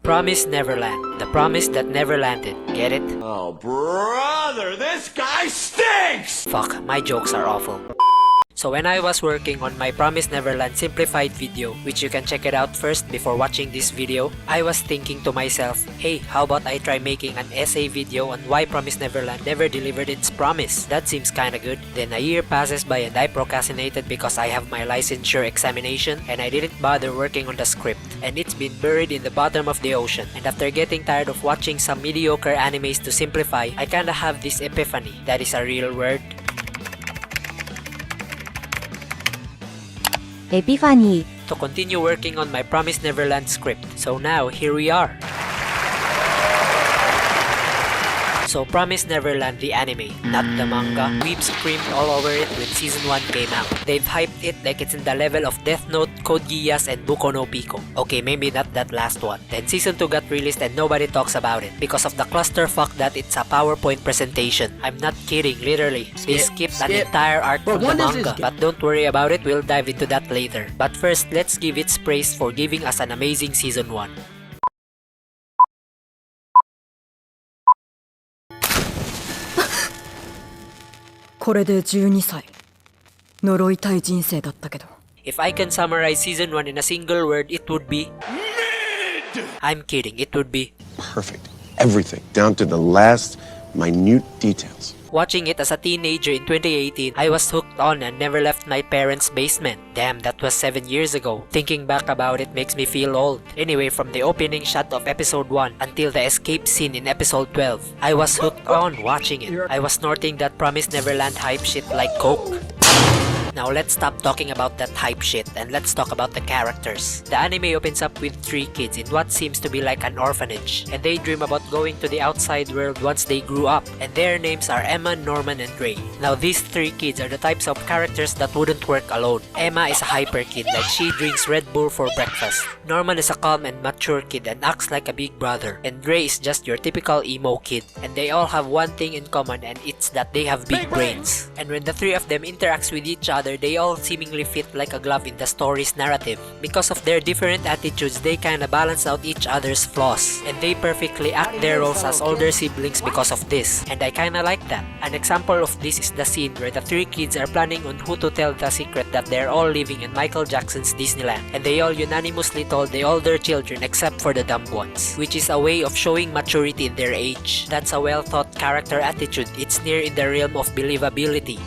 Promised Neverland, the promise that never landed. Get it? Oh, brother, this guy stinks! Fuck, my jokes are awful. So when I was working on my Promised Neverland simplified video, which you can check it out first before watching this video, I was thinking to myself, hey, how about I try making an essay video on why Promised Neverland never delivered its promise? That seems kinda good. Then a year passes by and I procrastinated because I have my licensure examination and I didn't bother working on the script. And it's been buried in the bottom of the ocean. And after getting tired of watching some mediocre animes to simplify, I kinda have this epiphany. That is a real word. Epiphany. To continue working on my Promised Neverland script. So now, here we are. So Promised Neverland the anime, not the manga. Weebs screamed all over it when season 1 came out. They've hyped it like it's in the level of Death Note, Code Geass, and Boku no Pico. Okay, maybe not that last one. Then season 2 got released and nobody talks about it because of the clusterfuck that it's a PowerPoint presentation. I'm not kidding, literally. They skipped an entire arc from the manga. But don't worry about it, we'll dive into that later. But first, let's give it praise for giving us an amazing season 1. これで12歳。呪いたい人生だったけど。 If I can summarize season 1 in a single word, it would be mid! I'm kidding, it would be perfect. Everything, down to the last minute details. Watching it as a teenager in 2018, I was hooked on and never left my parents' basement. Damn, that was 7 years ago. Thinking back about it makes me feel old. Anyway, from the opening shot of episode 1 until the escape scene in episode 12, I was hooked on watching it. I was snorting that Promised Neverland hype shit like coke. Now let's stop talking about that hype shit and let's talk about the characters. The anime opens up with 3 kids in what seems to be like an orphanage, and they dream about going to the outside world once they grew up, and their names are Emma, Norman, and Ray. Now these 3 kids are the types of characters that wouldn't work alone. Emma is a hyper kid, like she drinks Red Bull for breakfast. Norman is a calm and mature kid and acts like a big brother, and Ray is just your typical emo kid. And they all have one thing in common, and it's that they have big brains. And when the 3 of them interacts with each other, they all seemingly fit like a glove in the story's narrative. Because of their different attitudes, they kinda balance out each other's flaws, and they perfectly act their roles as older siblings because of this, and I kinda like that. An example of this is the scene where the 3 kids are planning on who to tell the secret that they're all living in Michael Jackson's Disneyland, and they all unanimously told the older children except for the dumb ones, which is a way of showing maturity in their age. That's a well thought character attitude. It's near in the realm of believability.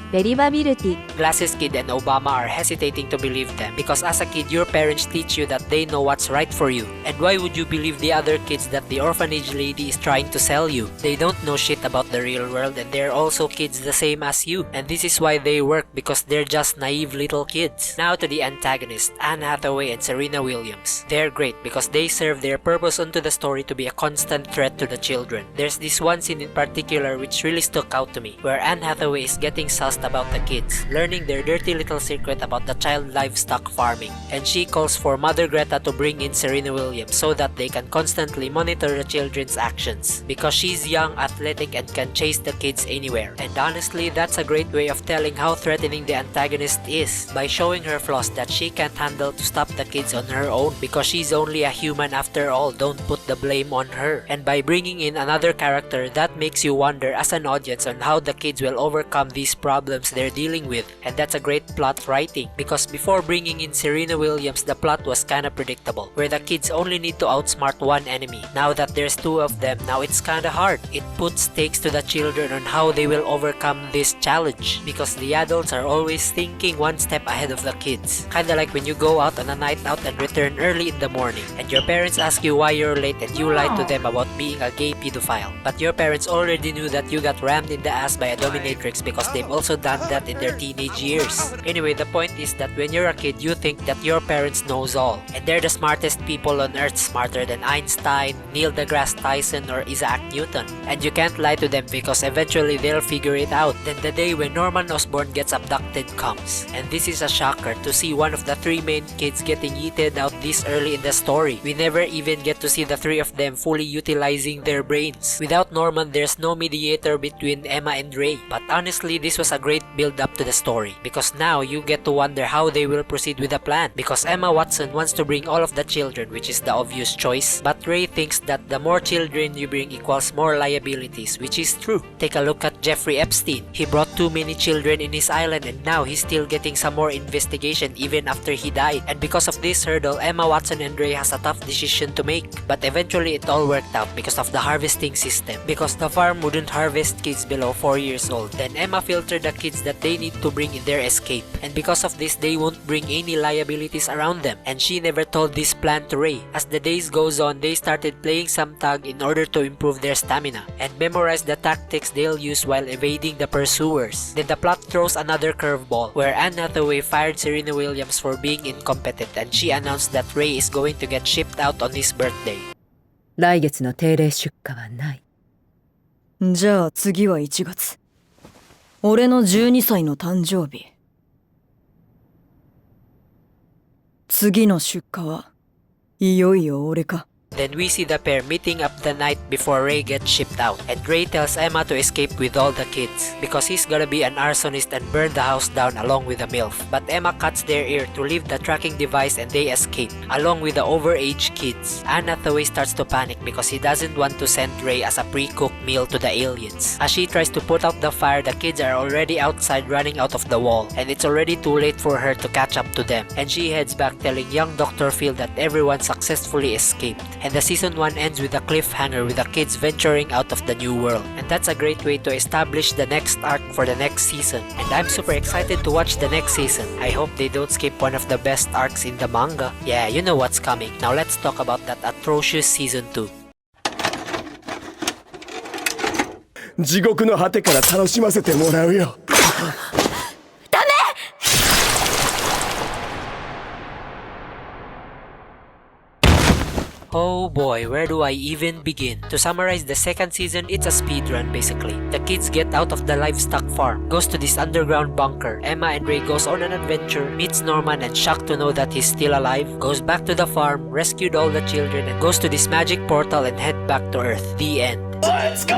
Believability. Glasses Kid and Obama are hesitating to believe them because as a kid your parents teach you that they know what's right for you. And why would you believe the other kids that the orphanage lady is trying to sell you? They don't know shit about the real world and they're also kids the same as you. And this is why they work, because they're just naive little kids. Now to the antagonists, Anne Hathaway and Serena Williams. They're great because they serve their purpose onto the story to be a constant threat to the children. There's this one scene in particular which really stuck out to me, where Anne Hathaway is getting sussed about the kids, learning their dirty little secret about the child livestock farming, and she calls for Mother Greta to bring in Serena Williams so that they can constantly monitor the children's actions, because she's young, athletic, and can chase the kids anywhere. And honestly, that's a great way of telling how threatening the antagonist is, by showing her flaws that she can't handle to stop the kids on her own, because she's only a human after all. Don't put the blame on her. And by bringing in another character, that makes you wonder as an audience on how the kids will overcome these problems they're dealing with. And that's a great plot writing, because before bringing in Serena Williams, the plot was kinda predictable, where the kids only need to outsmart one enemy. Now that there's 2 of them, now it's kinda hard. It puts stakes to the children on how they will overcome this challenge, because the adults are always thinking one step ahead of the kids. Kinda like when you go out on a night out and return early in the morning, and your parents ask you why you're late and you lie to them about being a gay pedophile. But your parents already knew that you got rammed in the ass by a dominatrix because they've also done that in their teenage years. Anyway, the point is that when you're a kid, you think that your parents knows all, and they're the smartest people on earth, smarter than Einstein, Neil deGrasse Tyson, or Isaac Newton. And you can't lie to them because eventually they'll figure it out. Then the day when Norman Osborn gets abducted comes, and this is a shocker to see one of the 3 main kids getting yeeted out this early in the story. We never even get to see the 3 of them fully utilizing their brains. Without Norman, there's no mediator between Emma and Ray. But honestly, this was a great build up to the story, because now you get to wonder how they will proceed with the plan, because Emma Watson wants to bring all of the children, which is the obvious choice, but Ray thinks that the more children you bring equals more liabilities, which is true. Take a look at Jeffrey Epstein. He brought too many children in his island and now he's still getting some more investigation even after he died, and because of this hurdle, Emma Watson and Ray has a tough decision to make, but eventually it all worked out because of the harvesting system. Because the farm wouldn't harvest kids below 4 years old, then Emma filtered the kids that they need to bring in their escape, and because of this they won't bring any liabilities around them, and she never told this plan to Ray. As the days goes on, they started playing some tag in order to improve their stamina and memorize the tactics they'll use while evading the pursuers. Then the plot throws another curveball, where Anne Hathaway fired Serena Williams for being incompetent, and she announced that Ray is going to get shipped out on his birthday. 来月の定例出荷はない。じゃあ次は1月。俺の12歳の誕生日。次の出荷はいよいよ俺か。 Then we see the pair meeting up the night before Ray gets shipped out, and Ray tells Emma to escape with all the kids because he's gonna be an arsonist and burn the house down along with the MILF. But Emma cuts their ear to leave the tracking device and they escape, along with the overage kids. Anne Hathaway starts to panic because he doesn't want to send Ray as a pre-cooked meal to the aliens. As she tries to put out the fire, the kids are already outside running out of the wall, and it's already too late for her to catch up to them, and she heads back telling young Dr. Phil that everyone successfully escaped. And the season 1 ends with a cliffhanger with the kids venturing out of the new world. And that's a great way to establish the next arc for the next season. And I'm super excited to watch the next season. I hope they don't skip one of the best arcs in the manga. Yeah, you know what's coming. Now let's talk about that atrocious season 2. 地獄の果てから楽しませてもらうよ。 Oh boy, where do I even begin? To summarize the second season, it's a speedrun basically. The kids get out of the livestock farm, goes to this underground bunker. Emma and Ray goes on an adventure, meets Norman and shocked to know that he's still alive, goes back to the farm, rescued all the children, and goes to this magic portal and head back to Earth. The end. Let's go!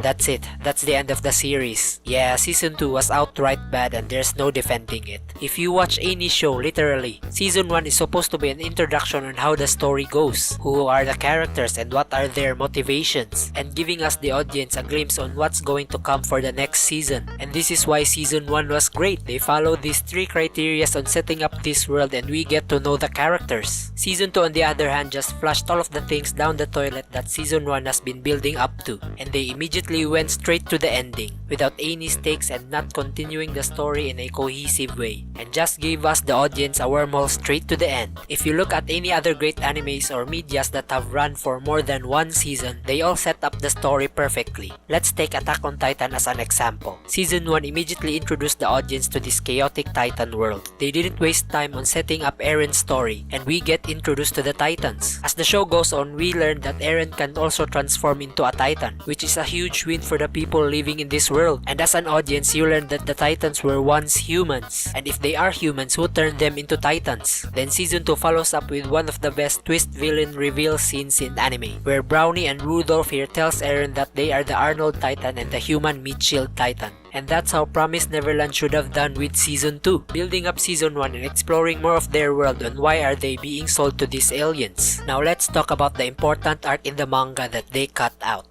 That's it. That's the end of the series. Yeah, season 2 was outright bad and there's no defending it. If you watch any show, literally, season 1 is supposed to be an introduction on how the story goes, who are the characters and what are their motivations, and giving us the audience a glimpse on what's going to come for the next season. And this is why season 1 was great. They follow these 3 criteria on setting up this world and we get to know the characters. Season 2 on the other hand just flushed all of the things down the toilet that season 1 has been building up to, and they immediately went straight to the ending without any stakes and not continuing the story in a cohesive way, and just gave us the audience a wormhole straight to the end. If you look at any other great animes or medias that have run for more than one season, they all set up the story perfectly. Let's take Attack on Titan as an example. Season 1 immediately introduced the audience to this chaotic Titan world. They didn't waste time on setting up Eren's story, and we get introduced to the Titans. As the show goes on, we learn that Eren can also transform into a Titan, which is a huge win for the people living in this world. And as an audience, you learn that the Titans were once humans, and if they are humans, who turned them into Titans? Then season 2 follows up with one of the best twist villain reveal scenes in anime, where Brownie and Rudolph here tells Eren that they are the Arnold Titan and the human meat shield Titan. And that's how Promised Neverland should have done with season 2, building up season 1 and exploring more of their world and why are they being sold to these aliens. Now let's talk about the important arc in the manga that they cut out.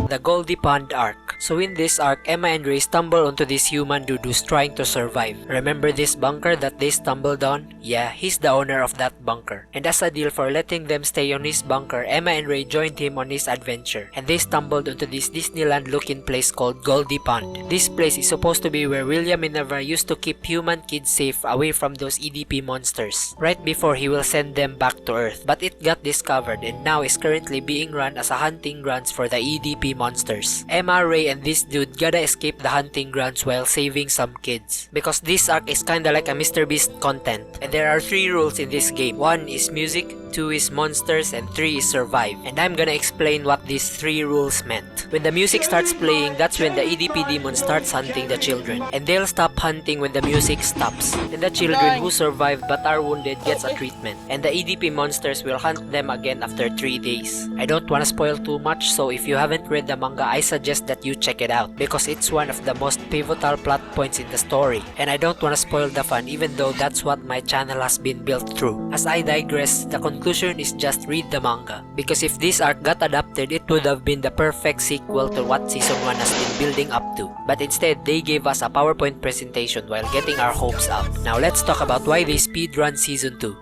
The Goldie Pond Arc. So in this arc, Emma and Ray stumble onto this human dude who's trying to survive. Remember this bunker that they stumbled on? Yeah, he's the owner of that bunker. And as a deal for letting them stay on his bunker, Emma and Ray joined him on his adventure. And they stumbled onto this Disneyland looking place called Goldie Pond. This place is supposed to be where William Minerva used to keep human kids safe away from those EDP monsters, right before he will send them back to Earth. But it got discovered and now is currently being run as a hunting grounds for the EDP monsters. Emma, Ray, and this dude gotta escape the hunting grounds while saving some kids. Because this arc is kinda like a MrBeast content. And there are 3 rules in this game. 1 is music, 2 is monsters, and 3 is survive. And I'm gonna explain what these 3 rules meant. When the music starts playing, that's when the EDP demon starts hunting the children. And they'll stop hunting when the music stops. And the children who survived but are wounded gets a treatment. And the EDP monsters will hunt them again after 3 days. I don't wanna spoil too much, so if you haven't read the manga, I suggest that you check it out because it's one of the most pivotal plot points in the story. And I don't wanna spoil the fun even though that's what my channel has been built through. As I digress, the conclusion is just read the manga. Because if this arc got adapted, it would have been the perfect sequel to what season 1 has been building up to. But instead, they gave us a PowerPoint presentation while getting our hopes up. Now let's talk about why they speedrun season 2.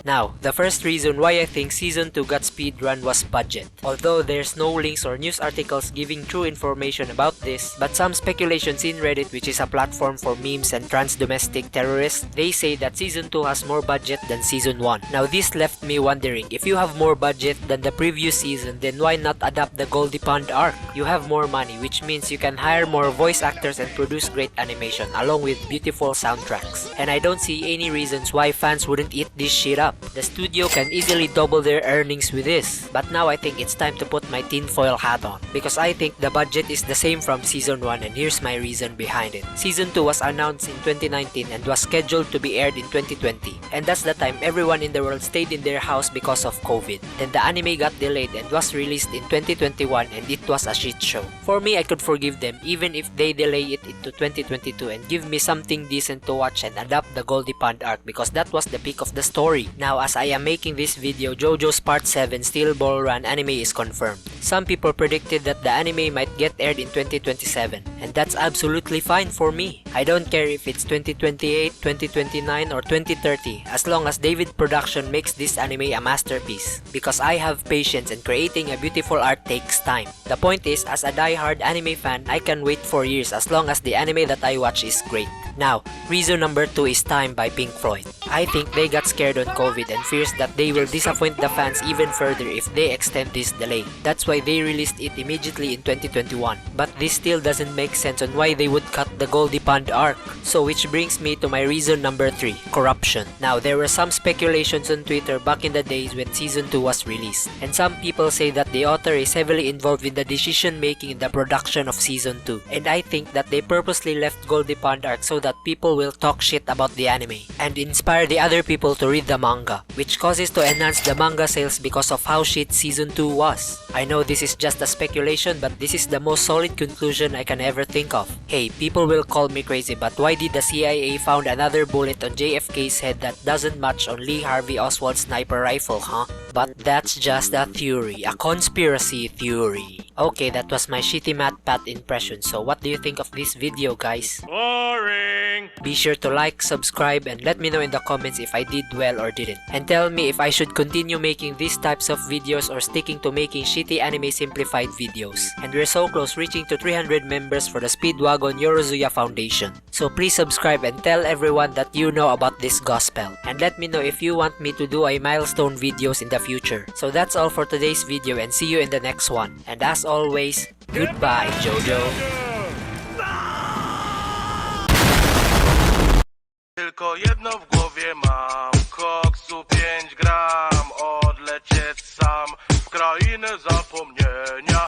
Now, the first reason why I think Season 2 got speedrun was budget. Although there's no links or news articles giving true information about this, but some speculations in Reddit, which is a platform for memes and trans-domestic terrorists, they say that Season 2 has more budget than Season 1. Now this left me wondering, if you have more budget than the previous season, then why not adapt the Goldie Pond Arc? You have more money, which means you can hire more voice actors and produce great animation, along with beautiful soundtracks. And I don't see any reasons why fans wouldn't eat this shit up. The studio can easily double their earnings with this. But now I think it's time to put my tinfoil hat on, because I think the budget is the same from Season 1, and here's my reason behind it. Season 2 was announced in 2019 and was scheduled to be aired in 2020. And that's the time everyone in the world stayed in their house because of COVID. Then the anime got delayed and was released in 2021, and it was a shit show. For me, I could forgive them even if they delay it into 2022 and give me something decent to watch and adapt the Goldie Pond Arc, because that was the peak of the story. Now, as I am making this video, JoJo's Part 7 Steel Ball Run anime is confirmed. Some people predicted that the anime might get aired in 2027, and that's absolutely fine for me. I don't care if it's 2028, 2029, or 2030, as long as David Production makes this anime a masterpiece. Because I have patience, and creating a beautiful art takes time. The point is, as a die-hard anime fan, I can wait for years as long as the anime that I watch is great. Now, reason number 2 is Time by Pink Floyd. I think they got scared on COVID and fears that they will disappoint the fans even further if they extend this delay. That's why they released it immediately in 2021. But this still doesn't make sense on why they would cut the Goldie Pond Arc. So which brings me to my reason number 3, corruption. Now, there were some speculations on Twitter back in the days when Season 2 was released. And some people say that the author is heavily involved in the decision making in the production of Season 2. And I think that they purposely left Goldie Pond Arc so that people will talk shit about the anime and inspire the other people to read the manga, which causes to enhance the manga sales because of how shit Season 2 was. I know this is just a speculation, but this is the most solid conclusion I can ever think of. Hey, people will call me crazy, but why did the CIA found another bullet on JFK's head that doesn't match on Lee Harvey Oswald's sniper rifle, huh? But that's just a theory, a conspiracy theory. Okay, that was my shitty MatPat impression, so what do you think of this video, guys? Boring! Be sure to like, subscribe, and let me know in the comments if I did well or didn't. And tell me if I should continue making these types of videos or sticking to making shitty anime simplified videos. And we're so close reaching to 300 members for the Speedwagon Yorozuya Foundation. So please subscribe and tell everyone that you know about this gospel. And let me know if you want me to do a milestone videos in the future. So that's all for today's video, and see you in the next one. And as always, goodbye, JoJo. Tylko jedno w głowie mam, koksu 5 gram, odlecieć sam w krainę zapomnienia.